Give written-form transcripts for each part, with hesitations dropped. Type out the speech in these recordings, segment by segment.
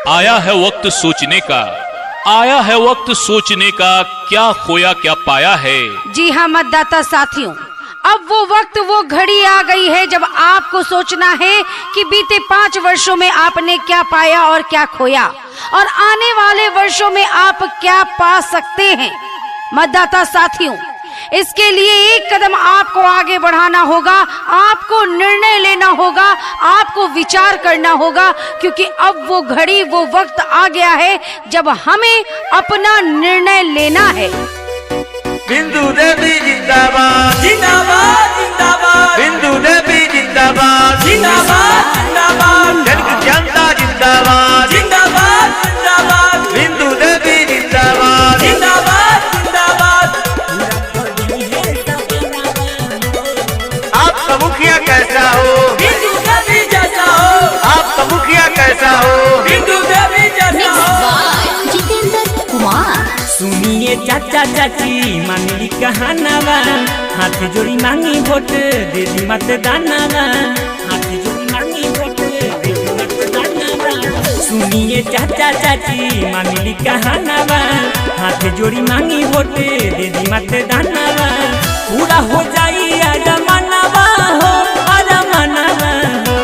आया है वक्त सोचने का, आया है वक्त सोचने का, क्या खोया क्या पाया है। जी हाँ मतदाता साथियों, अब वो वक्त वो घड़ी आ गई है जब आपको सोचना है कि बीते 5 वर्षों में आपने क्या पाया और क्या खोया, और आने वाले वर्षों में आप क्या पा सकते हैं। मतदाता साथियों, इसके लिए एक कदम आपको आगे बढ़ाना होगा, आपको निर्णय लेना होगा, आपको विचार करना होगा, क्योंकि अब वो घड़ी वो वक्त आ गया है जब हमें अपना निर्णय लेना है। बिंदु देवी जिंदाबाद जिंदाबाद जिंदाबाद, बिंदु देवी जिंदाबाद जिंदाबाद जिंदाबाद, जनता जिंदाबाद जिंदाबाद जिंदाबाद, बिंदु देवी जिंदाबाद जिंदाबाद जिंदाबाद। आपका मुखिया कैसा हो, बिंदु देवी जैसा हो, आपका मुखिया कैसा हो, बिंदु देवी जैसा हो। जितेंद्र कुमार। सुनिए चाचा चाची मांगली कहानावा, हाथ जोड़ी मांगी वोट दे दी मतदानावा, हाथ जोड़ी मांगी वोट दे दी मतदानावा। सुनिए चाचा चाची मांगली कहानावा, हाथ जोड़ी मांगी वोट दे दी मतदानावा। पूरा हो जाई आजा मनावा हो, आजा मनावा हो।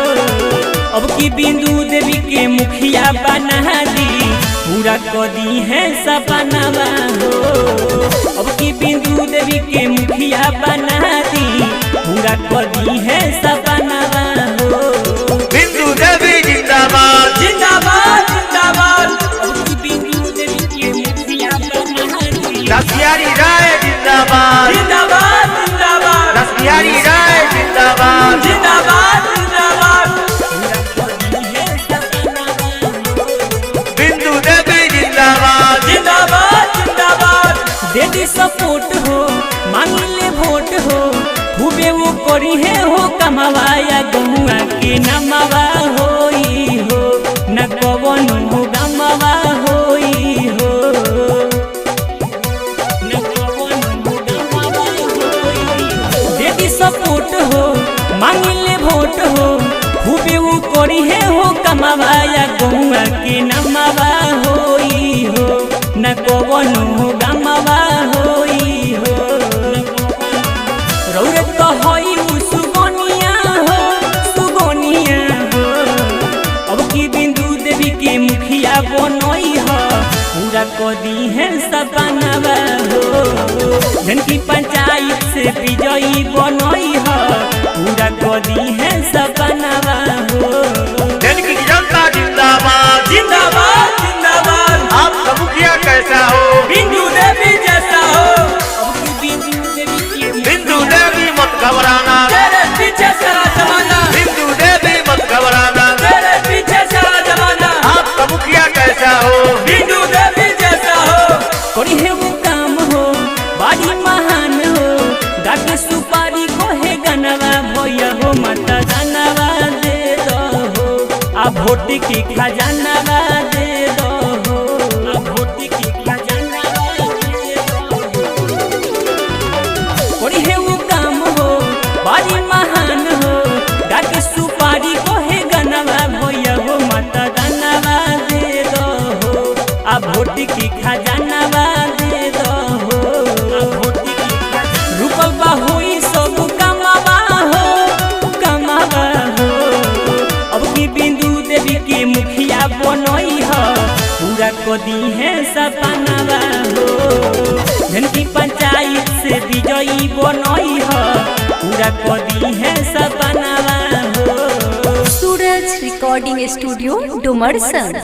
अब की बिंदु देवी के मुखिया बना दी, पूरा कदी है सपनावा हो। अब की बिंदु देवी के मुखिया बना दी, पूरा कदी है सपनावा हो। बिंदु देवी जिंदाबाद जिंदाबाद जिंदाबाद, अब की बिंदु देवी के मुखिया बना दी, रसियारी राय जिंदाबाद जिंदाबाद जिंदाबाद, रसियारी राय जिंदाबाद जिंदाबाद जिंदाबाद, पूरा कदी है सपनावा हो। बिंदु देवी जिंदाबाद जिंदाबाद जिंदाबाद, दे दी सपोर्ट हो, मांगले वोट हो, खूबे वो करी है हो कमावाया गहुआ के नमावा होई हो, न कवन हो गमावा होई हो, न कवन हो गमावा होई हो। दे दी सपोर्ट हो, मांगले वोट हो, खूबे वो करी है हो कमावाया गहुआ के नमावा होई हो, न कवन हो गमावा होई हो। रौरे तो होई सुगोनिया हो, सुगोनिया हो। अब की बिंदु देवी के मुखिया बनोई हो, पूरा कदी है सपनावा हो। जनकी पंचायत से विजयी बनोई हो, पूरा कदी है सपनावा हो। जनता जिंदाबाद जिंदाबाद जिंदाबाद, आपका मुखिया कैसा हो, बिंदु देवी जैसा हो। अब की बिंदु देवी के बिंदु देवी मत घबराना, तेरे पीछे सारा जमाना, बिंदु देवी मत घबराना, तेरे पीछे सारा जमाना, आपका मुखिया कैसा हो, बिंदु देवी जैसा हो। करी है वो काम हो, बड़ी महान हो, गाके सुपारी को है गनवा भैया हो, मतदानवा दे दो हो, आ वोट की खजानावा दे दो हो, आ वोट की खजानावा दे दो हो। करी है वो काम हो, बड़ी महान हो, गाके सुपारी को है गनवा भैया हो, मतदानवा दे दो हो, आ वोट की खजानावा दे दो हो, आ वोट की खजाना। रुपल बा होई सब कमावा हो, कमावा हो। अब की बिंदु देवी के मुखिया बनोई हो, पूरा कदी है सपनावा हो। जनकी पंचायत से विजयी बनोई हो, पूरा कदी है सपनावा हो। सूरज रिकॉर्डिंग स्टूडियो डुमरसन।